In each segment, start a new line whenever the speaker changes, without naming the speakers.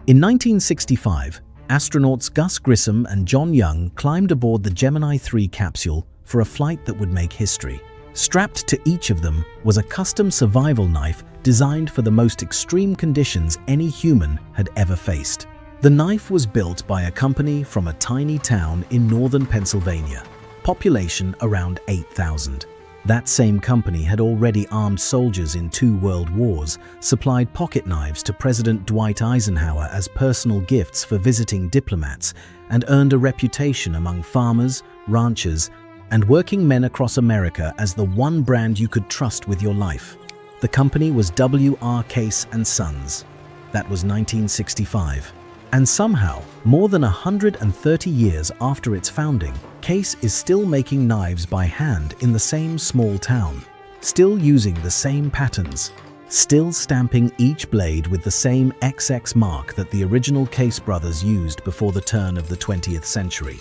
In 1965, astronauts Gus Grissom and John Young climbed aboard the Gemini 3 capsule for a flight that would make history. Strapped to each of them was a custom survival knife designed for the most extreme conditions any human had ever faced. The knife was built by a company from a tiny town in northern Pennsylvania, population around 8,000. That same company had already armed soldiers in 2 world wars, supplied pocket knives to President Dwight Eisenhower as personal gifts for visiting diplomats, and earned a reputation among farmers, ranchers, and working men across America as the one brand you could trust with your life. The company was W.R. Case & Sons. That was 1965. And somehow, more than 130 years after its founding, Case is still making knives by hand in the same small town, still using the same patterns, still stamping each blade with the same XX mark that the original Case brothers used before the turn of the 20th century.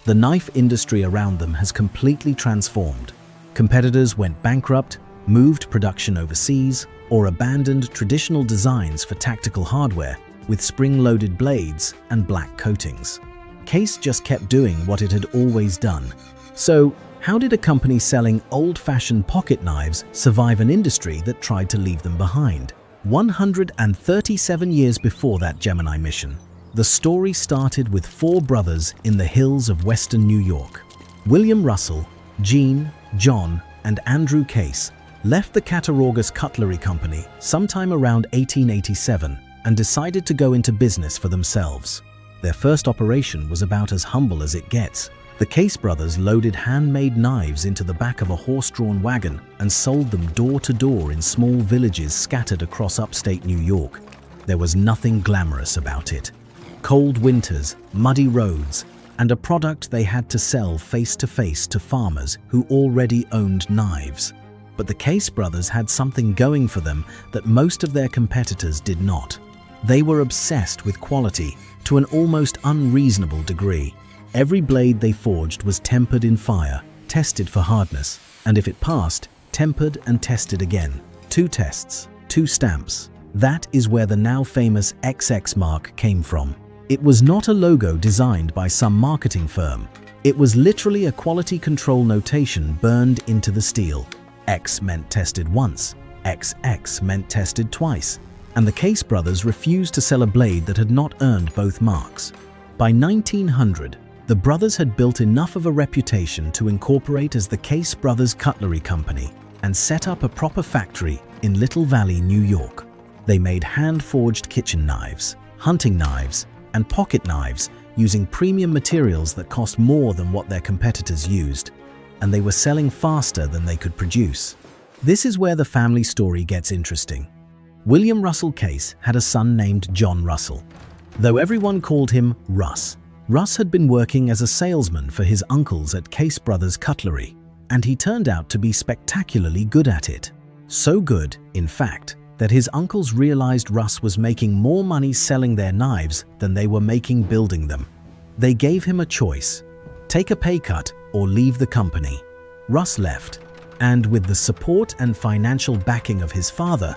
The knife industry around them has completely transformed. Competitors went bankrupt, moved production overseas, or abandoned traditional designs for tactical hardware with spring-loaded blades and black coatings. Case just kept doing what it had always done. So, how did a company selling old-fashioned pocket knives survive an industry that tried to leave them behind? 137 years before that Gemini mission, the story started with 4 brothers in the hills of western New York. William Russell, Gene, John, and Andrew Case left the Cattaraugus Cutlery Company sometime around 1887 and decided to go into business for themselves. Their first operation was about as humble as it gets. The Case brothers loaded handmade knives into the back of a horse-drawn wagon and sold them door to door in small villages scattered across upstate New York. There was nothing glamorous about it. Cold winters, muddy roads, and a product they had to sell face-to-face to farmers who already owned knives. But the Case brothers had something going for them that most of their competitors did not. They were obsessed with quality to an almost unreasonable degree. Every blade they forged was tempered in fire, tested for hardness, and if it passed, tempered and tested again. 2 tests, 2 stamps. That is where the now famous XX mark came from. It was not a logo designed by some marketing firm. It was literally a quality control notation burned into the steel. X meant tested once, XX meant tested twice, and the Case brothers refused to sell a blade that had not earned both marks. By 1900, the brothers had built enough of a reputation to incorporate as the Case Brothers Cutlery Company and set up a proper factory in Little Valley, New York. They made hand-forged kitchen knives, hunting knives, and pocket knives using premium materials that cost more than what their competitors used, and they were selling faster than they could produce. This is where the family story gets interesting. William Russell Case had a son named John Russell. Though everyone called him Russ, Russ had been working as a salesman for his uncles at Case Brothers Cutlery, and he turned out to be spectacularly good at it. So good, in fact, that his uncles realized Russ was making more money selling their knives than they were making building them. They gave him a choice: take a pay cut or leave the company. Russ left, and with the support and financial backing of his father,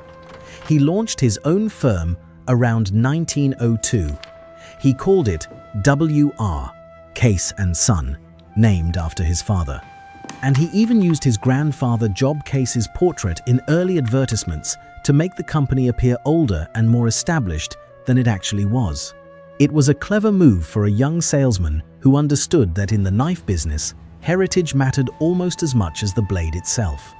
he launched his own firm around 1902. He called it W.R. Case & Son, named after his father. And he even used his grandfather Job Case's portrait in early advertisements to make the company appear older and more established than it actually was. It was a clever move for a young salesman who understood that in the knife business, heritage mattered almost as much as the blade itself.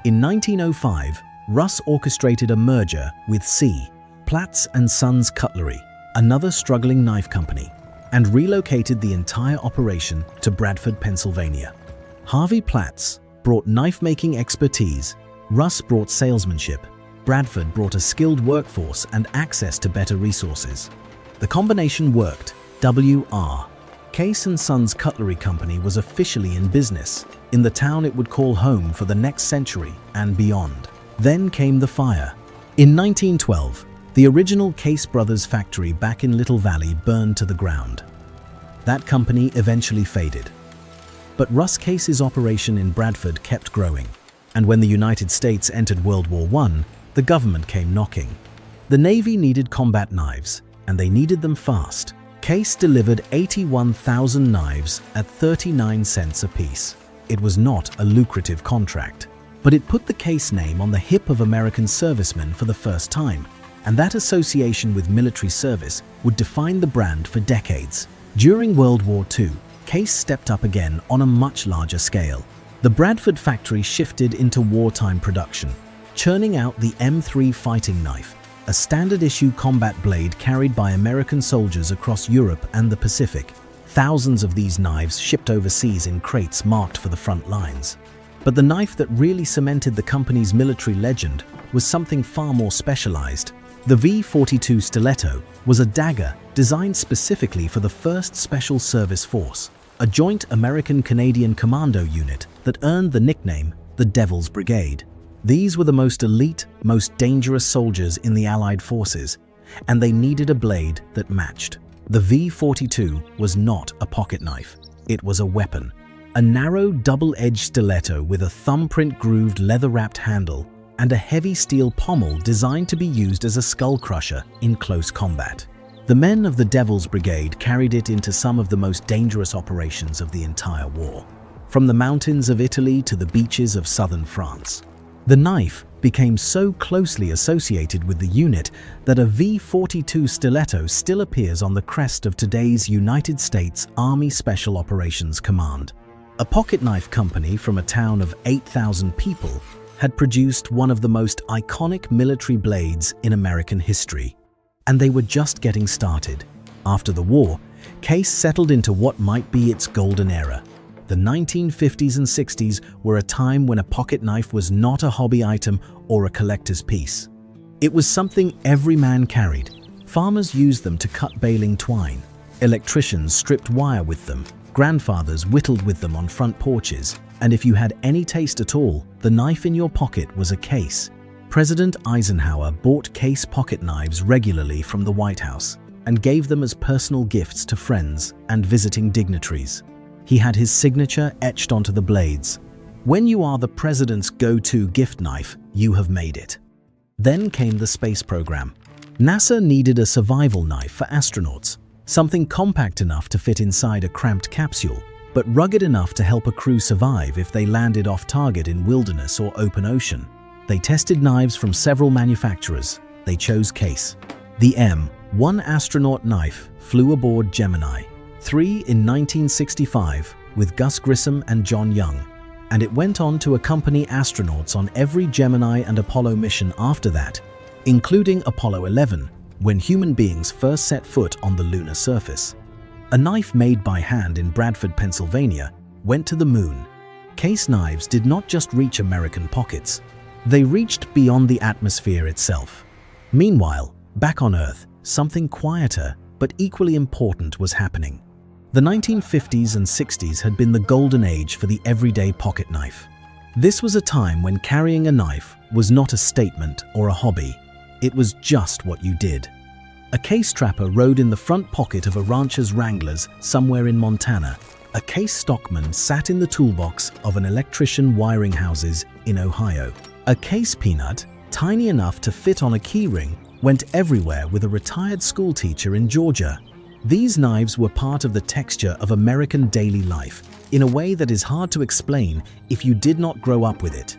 In 1905, Russ orchestrated a merger with C. Platts & Sons Cutlery, another struggling knife company, and relocated the entire operation to Bradford, Pennsylvania. Harvey Platts brought knife-making expertise, Russ brought salesmanship, Bradford brought a skilled workforce and access to better resources. The combination worked. W.R. Case & Sons Cutlery Company was officially in business, in the town it would call home for the next century and beyond. Then came the fire. In 1912, the original Case Brothers factory back in Little Valley burned to the ground. That company eventually faded. But Russ Case's operation in Bradford kept growing, and when the United States entered World War I, the government came knocking. The Navy needed combat knives, and they needed them fast. Case delivered 81,000 knives at 39 cents a piece. It was not a lucrative contract, but it put the Case name on the hip of American servicemen for the first time, and that association with military service would define the brand for decades. During World War II, Case stepped up again on a much larger scale. The Bradford factory shifted into wartime production, churning out the M3 fighting knife, a standard-issue combat blade carried by American soldiers across Europe and the Pacific. Thousands of these knives shipped overseas in crates marked for the front lines. But the knife that really cemented the company's military legend was something far more specialized. The V-42 Stiletto was a dagger designed specifically for the 1st Special Service Force, a joint American-Canadian commando unit that earned the nickname the Devil's Brigade. These were the most elite, most dangerous soldiers in the Allied forces, and they needed a blade that matched. The V-42 was not a pocket knife. It was a weapon. A narrow, double-edged stiletto with a thumbprint-grooved leather-wrapped handle and a heavy steel pommel designed to be used as a skull crusher in close combat. The men of the Devil's Brigade carried it into some of the most dangerous operations of the entire war, from the mountains of Italy to the beaches of southern France. The knife became so closely associated with the unit that a V-42 Stiletto still appears on the crest of today's United States Army Special Operations Command. A pocket knife company from a town of 8,000 people had produced one of the most iconic military blades in American history. And they were just getting started. After the war, Case settled into what might be its golden era. The 1950s and 60s were a time when a pocket knife was not a hobby item or a collector's piece. It was something every man carried. Farmers used them to cut baling twine. Electricians stripped wire with them. Grandfathers whittled with them on front porches. And if you had any taste at all, the knife in your pocket was a Case. President Eisenhower bought Case pocket knives regularly from the White House and gave them as personal gifts to friends and visiting dignitaries. He had his signature etched onto the blades. When you are the president's go-to gift knife, you have made it. Then came the space program. NASA needed a survival knife for astronauts, something compact enough to fit inside a cramped capsule, but rugged enough to help a crew survive if they landed off target in wilderness or open ocean. They tested knives from several manufacturers. They chose Case. The M1 astronaut knife flew aboard Gemini 3 in 1965 with Gus Grissom and John Young, and it went on to accompany astronauts on every Gemini and Apollo mission after that, including Apollo 11, when human beings first set foot on the lunar surface. A knife made by hand in Bradford, Pennsylvania, went to the moon. Case knives did not just reach American pockets. They reached beyond the atmosphere itself. Meanwhile, back on Earth, something quieter but equally important was happening. The 1950s and 60s had been the golden age for the everyday pocket knife. This was a time when carrying a knife was not a statement or a hobby. It was just what you did. A Case trapper rode in the front pocket of a rancher's Wranglers somewhere in Montana. A Case stockman sat in the toolbox of an electrician wiring houses in Ohio. A Case peanut, tiny enough to fit on a keyring, went everywhere with a retired schoolteacher in Georgia. These knives were part of the texture of American daily life in a way that is hard to explain if you did not grow up with it.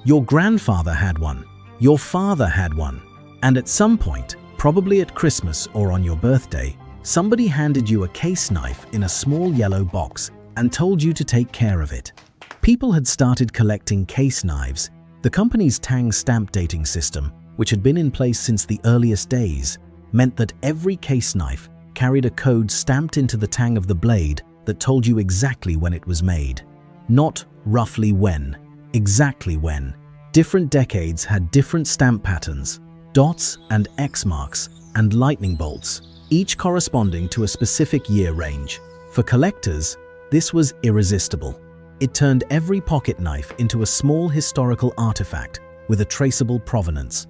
Your grandfather had one, your father had one, and at some point, probably at Christmas or on your birthday, somebody handed you a Case knife in a small yellow box and told you to take care of it. People had started collecting Case knives. The company's tang stamp dating system, which had been in place since the earliest days, meant that every Case knife carried a code stamped into the tang of the blade that told you exactly when it was made. Not roughly when, exactly when. Different decades had different stamp patterns, dots and X marks, and lightning bolts, each corresponding to a specific year range. For collectors, this was irresistible. It turned every pocket knife into a small historical artifact with a traceable provenance.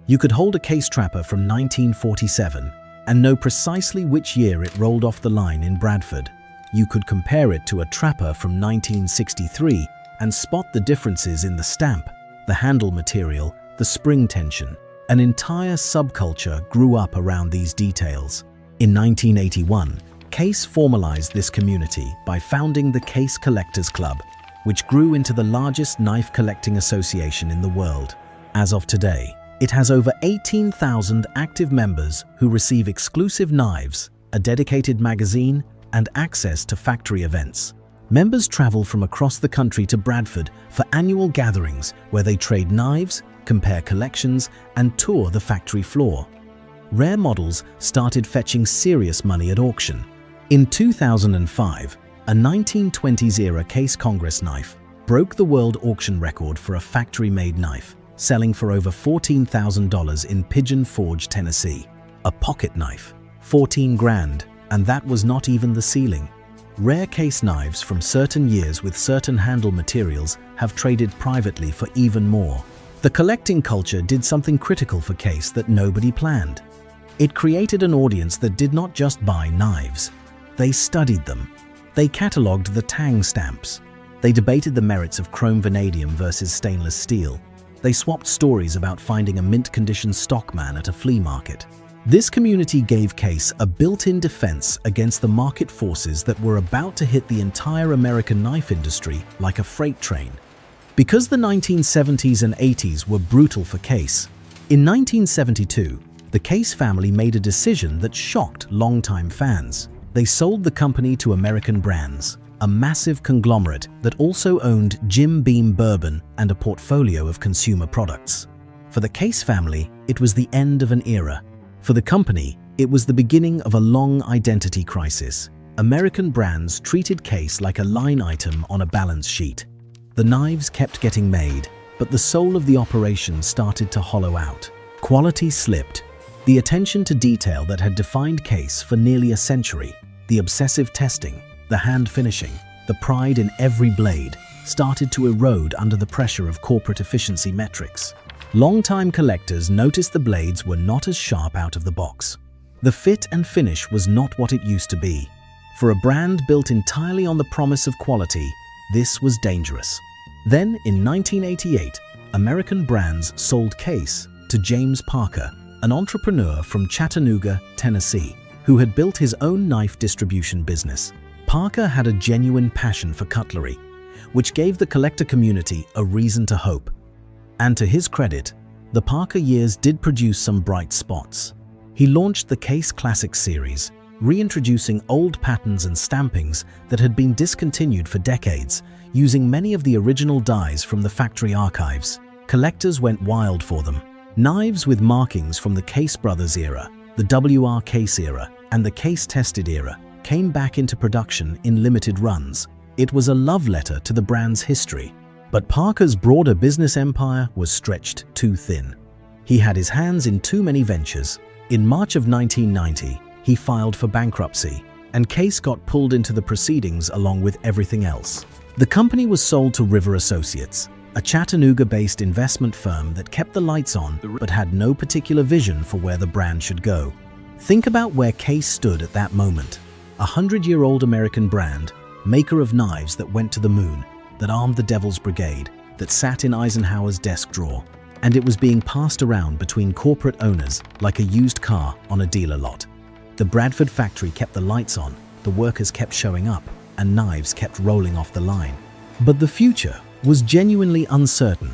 You could hold a Case trapper from 1947 and know precisely which year it rolled off the line in Bradford. You could compare it to a trapper from 1963 and spot the differences in the stamp, the handle material, the spring tension. An entire subculture grew up around these details. In 1981, Case formalized this community by founding the Case Collectors Club, which grew into the largest knife collecting association in the world. As of today, it has over 18,000 active members who receive exclusive knives, a dedicated magazine, and access to factory events. Members travel from across the country to Bradford for annual gatherings where they trade knives, compare collections, and tour the factory floor. Rare models started fetching serious money at auction. In 2005, a 1920s-era Case Congress knife broke the world auction record for a factory-made knife, selling for over $14,000 in Pigeon Forge, Tennessee. A pocket knife, 14 grand, and that was not even the ceiling. Rare Case knives from certain years with certain handle materials have traded privately for even more. The collecting culture did something critical for Case that nobody planned. It created an audience that did not just buy knives. They studied them. They catalogued the tang stamps. They debated the merits of chrome vanadium versus stainless steel. They swapped stories about finding a mint-condition stockman at a flea market. This community gave Case a built-in defense against the market forces that were about to hit the entire American knife industry like a freight train. Because the 1970s and 80s were brutal for Case, in 1972, the Case family made a decision that shocked longtime fans. They sold the company to American Brands, a massive conglomerate that also owned Jim Beam bourbon and a portfolio of consumer products. For the Case family, it was the end of an era. For the company, it was the beginning of a long identity crisis. American Brands treated Case like a line item on a balance sheet. The knives kept getting made, but the soul of the operation started to hollow out. Quality slipped. The attention to detail that had defined Case for nearly a century, the obsessive testing, the hand finishing, the pride in every blade, started to erode under the pressure of corporate efficiency metrics. Longtime collectors noticed the blades were not as sharp out of the box. The fit and finish was not what it used to be. For a brand built entirely on the promise of quality, this was dangerous. Then, in 1988, American Brands sold Case to James Parker, an entrepreneur from Chattanooga, Tennessee, who had built his own knife distribution business. Parker had a genuine passion for cutlery, which gave the collector community a reason to hope. And to his credit, the Parker years did produce some bright spots. He launched the Case Classic series, reintroducing old patterns and stampings that had been discontinued for decades, using many of the original dies from the factory archives. Collectors went wild for them. Knives with markings from the Case Brothers era, the W.R. Case era, and the Case Tested era came back into production in limited runs. It was a love letter to the brand's history. But Parker's broader business empire was stretched too thin. He had his hands in too many ventures. In March of 1990, he filed for bankruptcy, and Case got pulled into the proceedings along with everything else. The company was sold to River Associates, a Chattanooga-based investment firm that kept the lights on but had no particular vision for where the brand should go. Think about where Case stood at that moment. A 100-year-old American brand, maker of knives that went to the moon, that armed the Devil's Brigade, that sat in Eisenhower's desk drawer, and it was being passed around between corporate owners like a used car on a dealer lot. The Bradford factory kept the lights on, the workers kept showing up, and knives kept rolling off the line. But the future was genuinely uncertain.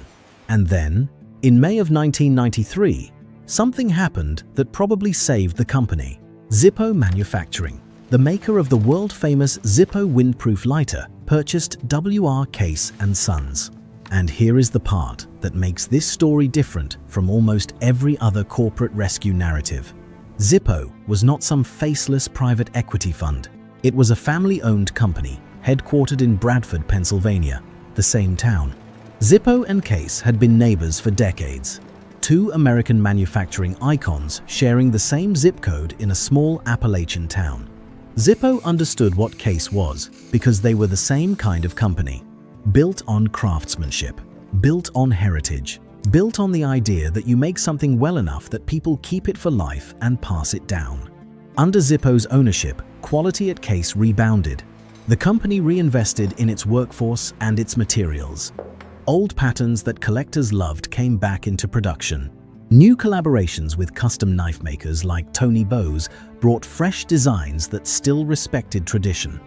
And then, in May of 1993, something happened that probably saved the company. Zippo Manufacturing, the maker of the world-famous Zippo windproof lighter, purchased W.R. Case & Sons. And here is the part that makes this story different from almost every other corporate rescue narrative. Zippo was not some faceless private equity fund. It was a family-owned company, headquartered in Bradford, Pennsylvania, the same town. Zippo and Case had been neighbors for decades. Two American manufacturing icons sharing the same zip code in a small Appalachian town. Zippo understood what Case was because they were the same kind of company. Built on craftsmanship, built on heritage, built on the idea that you make something well enough that people keep it for life and pass it down. Under Zippo's ownership, quality at Case rebounded. The company reinvested in its workforce and its materials. Old patterns that collectors loved came back into production. New collaborations with custom knife makers like Tony Bowes brought fresh designs that still respected tradition.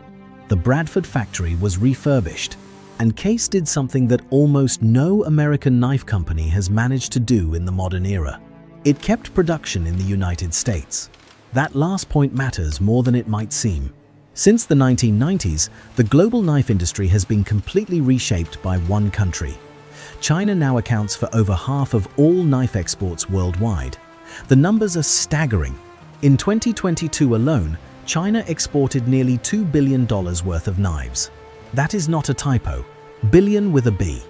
The Bradford factory was refurbished, and Case did something that almost no American knife company has managed to do in the modern era. It kept production in the United States. That last point matters more than it might seem. Since the 1990s, the global knife industry has been completely reshaped by one country. China now accounts for over half of all knife exports worldwide. The numbers are staggering. In 2022 alone, China exported nearly $2 billion worth of knives. That is not a typo. Billion with a B.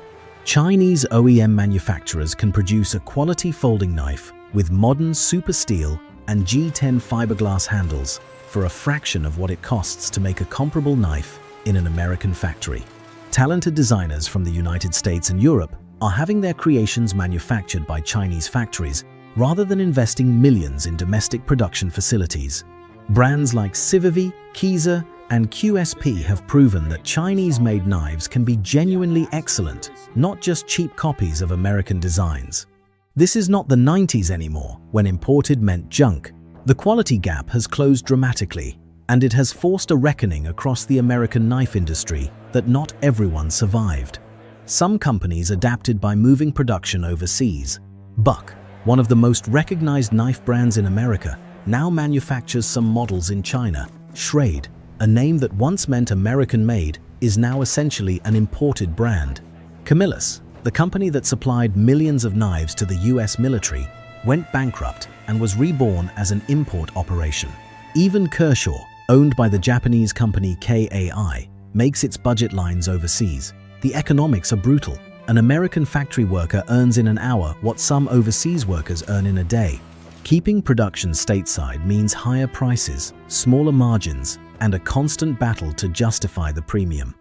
Chinese OEM manufacturers can produce a quality folding knife with modern super steel and G10 fiberglass handles for a fraction of what it costs to make a comparable knife in an American factory. Talented designers from the United States and Europe are having their creations manufactured by Chinese factories rather than investing millions in domestic production facilities. Brands like Civivi, Kiza, and QSP have proven that Chinese-made knives can be genuinely excellent, not just cheap copies of American designs. This is not the 90s anymore, when imported meant junk. The quality gap has closed dramatically, and it has forced a reckoning across the American knife industry that not everyone survived. Some companies adapted by moving production overseas. Buck, one of the most recognized knife brands in America, now manufactures some models in China. Schrade, a name that once meant American-made, is now essentially an imported brand. Camillus, the company that supplied millions of knives to the US military, went bankrupt and was reborn as an import operation. Even Kershaw, owned by the Japanese company KAI, makes its budget lines overseas. The economics are brutal. An American factory worker earns in an hour what some overseas workers earn in a day. Keeping production stateside means higher prices, smaller margins, and a constant battle to justify the premium.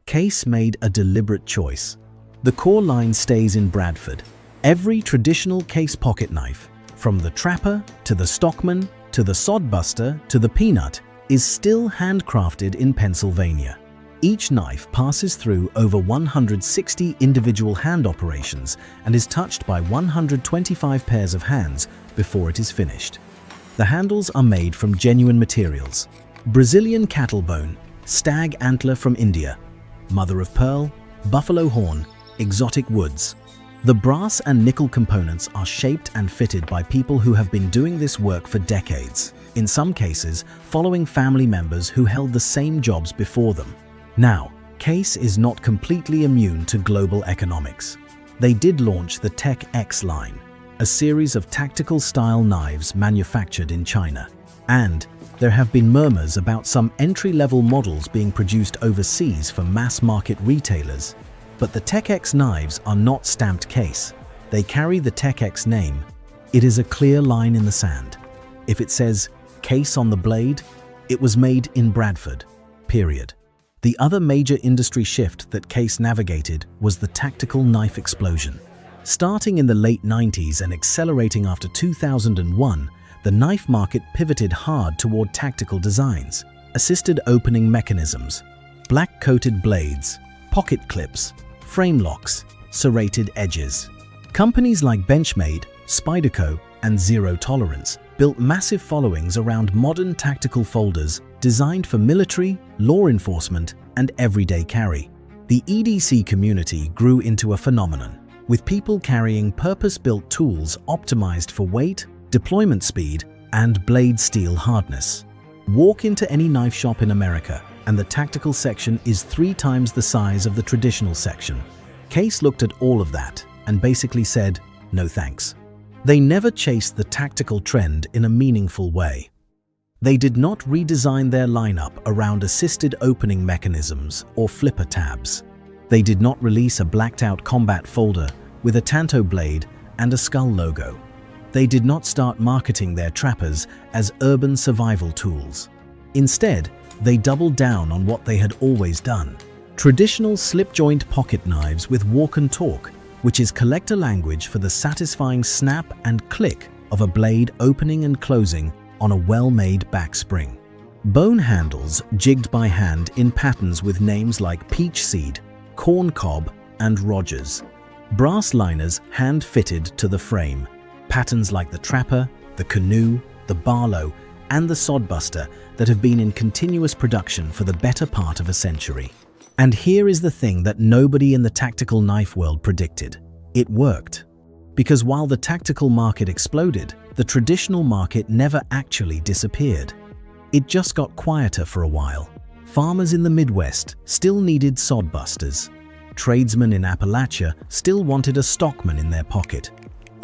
Case made a deliberate choice. The core line stays in Bradford. Every traditional Case pocket knife, from the Trapper to the Stockman to the Sodbuster to the Peanut, is still handcrafted in Pennsylvania. Each knife passes through over 160 individual hand operations and is touched by 125 pairs of hands before it is finished. The handles are made from genuine materials: Brazilian cattle bone, stag antler from India, mother of pearl, buffalo horn, exotic woods. The brass and nickel components are shaped and fitted by people who have been doing this work for decades, in some cases following family members who held the same jobs before them. Now, Case is not completely immune to global economics. They did launch the Tech X line, a series of tactical-style knives manufactured in China. And there have been murmurs about some entry-level models being produced overseas for mass-market retailers. But the Tech X knives are not stamped Case. They carry the Tech X name. It is a clear line in the sand. If it says Case on the blade, it was made in Bradford, period. The other major industry shift that Case navigated was the tactical knife explosion. Starting in the late 90s and accelerating after 2001, the knife market pivoted hard toward tactical designs, assisted opening mechanisms, black-coated blades, pocket clips, frame locks, serrated edges. Companies like Benchmade, Spyderco, and Zero Tolerance built massive followings around modern tactical folders designed for military, law enforcement, and everyday carry. The EDC community grew into a phenomenon, with people carrying purpose-built tools optimized for weight, deployment speed, and blade steel hardness. Walk into any knife shop in America, and the tactical section is 3 times the size of the traditional section. Case looked at all of that and basically said, no thanks. They never chased the tactical trend in a meaningful way. They did not redesign their lineup around assisted opening mechanisms or flipper tabs. They did not release a blacked-out combat folder with a Tanto blade and a skull logo. They did not start marketing their trappers as urban survival tools. Instead, they doubled down on what they had always done: traditional slip-joint pocket knives with walk and talk, which is collector language for the satisfying snap and click of a blade opening and closing on a well-made back spring. Bone handles jigged by hand in patterns with names like Peach Seed, Corn Cob, and Rogers. Brass liners hand-fitted to the frame. Patterns like the trapper, the canoe, the barlow, and the sodbuster that have been in continuous production for the better part of a century. And here is the thing that nobody in the tactical knife world predicted. It worked. Because while the tactical market exploded, the traditional market never actually disappeared. It just got quieter for a while. Farmers in the Midwest still needed sodbusters. Tradesmen in Appalachia still wanted a stockman in their pocket.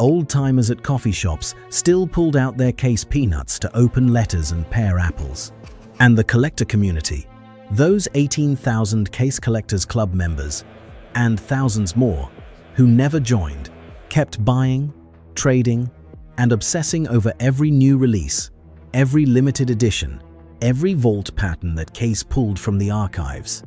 Old-timers at coffee shops still pulled out their case peanuts to open letters and pare apples. And the collector community, those 18,000 Case Collectors Club members, and thousands more, who never joined, kept buying, trading, and obsessing over every new release, every limited edition, every vault pattern that Case pulled from the archives.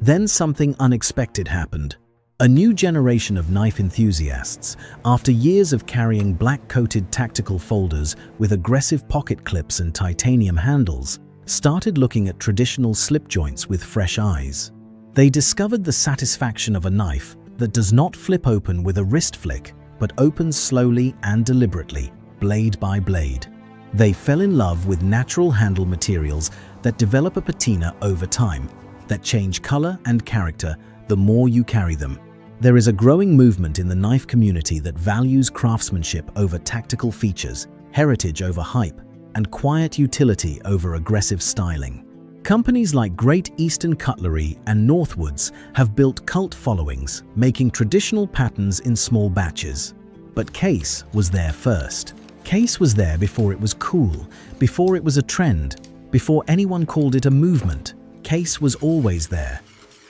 Then something unexpected happened. A new generation of knife enthusiasts, after years of carrying black-coated tactical folders with aggressive pocket clips and titanium handles, started looking at traditional slip joints with fresh eyes. They discovered the satisfaction of a knife that does not flip open with a wrist flick, but opens slowly and deliberately, blade by blade. They fell in love with natural handle materials that develop a patina over time, that change color and character the more you carry them. There is a growing movement in the knife community that values craftsmanship over tactical features, heritage over hype, and quiet utility over aggressive styling. Companies like Great Eastern Cutlery and Northwoods have built cult followings, making traditional patterns in small batches. But Case was there first. Case was there before it was cool, before it was a trend, before anyone called it a movement. Case was always there.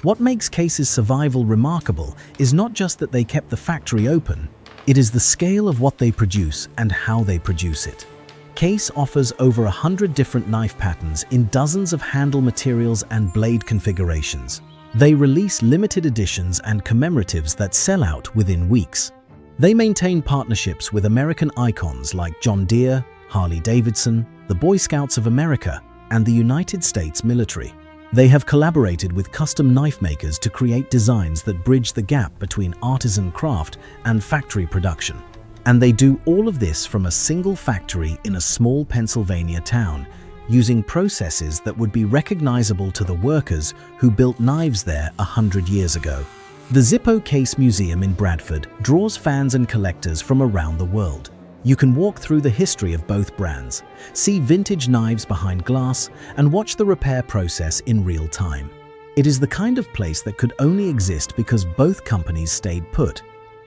What makes Case's survival remarkable is not just that they kept the factory open, it is the scale of what they produce and how they produce it. Case offers over 100 different knife patterns in dozens of handle materials and blade configurations. They release limited editions and commemoratives that sell out within weeks. They maintain partnerships with American icons like John Deere, Harley-Davidson, the Boy Scouts of America, and the United States military. They have collaborated with custom knife makers to create designs that bridge the gap between artisan craft and factory production. And they do all of this from a single factory in a small Pennsylvania town, using processes that would be recognizable to the workers who built knives there 100 years ago. The Zippo Case Museum in Bradford draws fans and collectors from around the world. You can walk through the history of both brands, see vintage knives behind glass, and watch the repair process in real time. It is the kind of place that could only exist because both companies stayed put.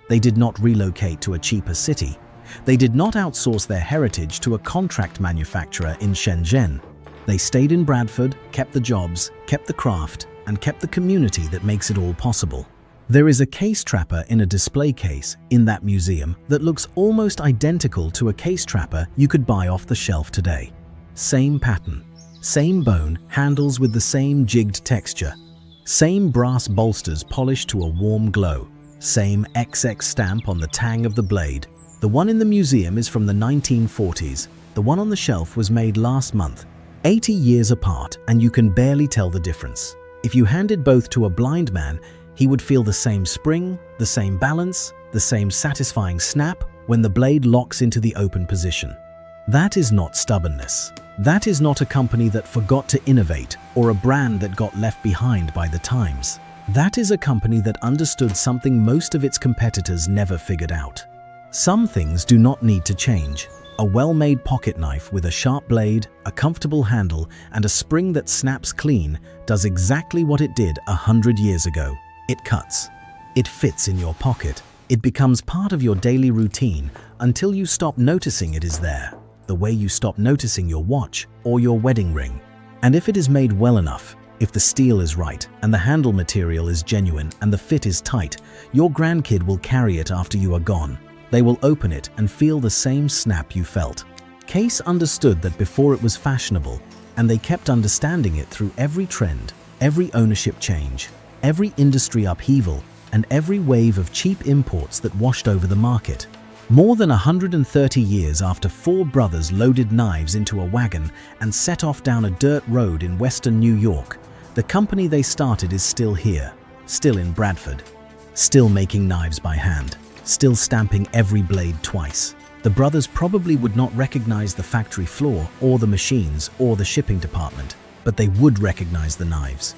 They did not relocate to a cheaper city. They did not outsource their heritage to a contract manufacturer in Shenzhen. They stayed in Bradford, kept the jobs, kept the craft, and kept the community that makes it all possible. There is a case trapper in a display case in that museum that looks almost identical to a case trapper you could buy off the shelf today. Same pattern, same bone, handles with the same jigged texture, same brass bolsters polished to a warm glow, same XX stamp on the tang of the blade. The one in the museum is from the 1940s. The one on the shelf was made last month, 80 years apart, and you can barely tell the difference. If you handed both to a blind man, he would feel the same spring, the same balance, the same satisfying snap when the blade locks into the open position. That is not stubbornness. That is not a company that forgot to innovate or a brand that got left behind by the times. That is a company that understood something most of its competitors never figured out. Some things do not need to change. A well-made pocket knife with a sharp blade, a comfortable handle, and a spring that snaps clean does exactly what it did 100 years ago. It cuts. It fits in your pocket. It becomes part of your daily routine until you stop noticing it is there, the way you stop noticing your watch or your wedding ring. And if it is made well enough, if the steel is right and the handle material is genuine and the fit is tight, your grandkid will carry it after you are gone. They will open it and feel the same snap you felt. Case understood that before it was fashionable, and they kept understanding it through every trend, every ownership change, every industry upheaval, and every wave of cheap imports that washed over the market. More than 130 years after four brothers loaded knives into a wagon and set off down a dirt road in western New York, the company they started is still here, still in Bradford, still making knives by hand, still stamping every blade twice. The brothers probably would not recognize the factory floor or the machines or the shipping department, but they would recognize the knives.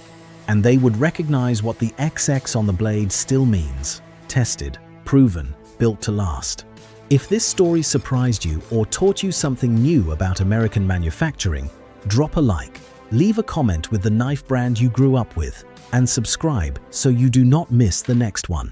And they would recognize what the XX on the blade still means: tested, proven, built to last. If this story surprised you or taught you something new about American manufacturing, drop a like, leave a comment with the knife brand you grew up with, and subscribe so you do not miss the next one.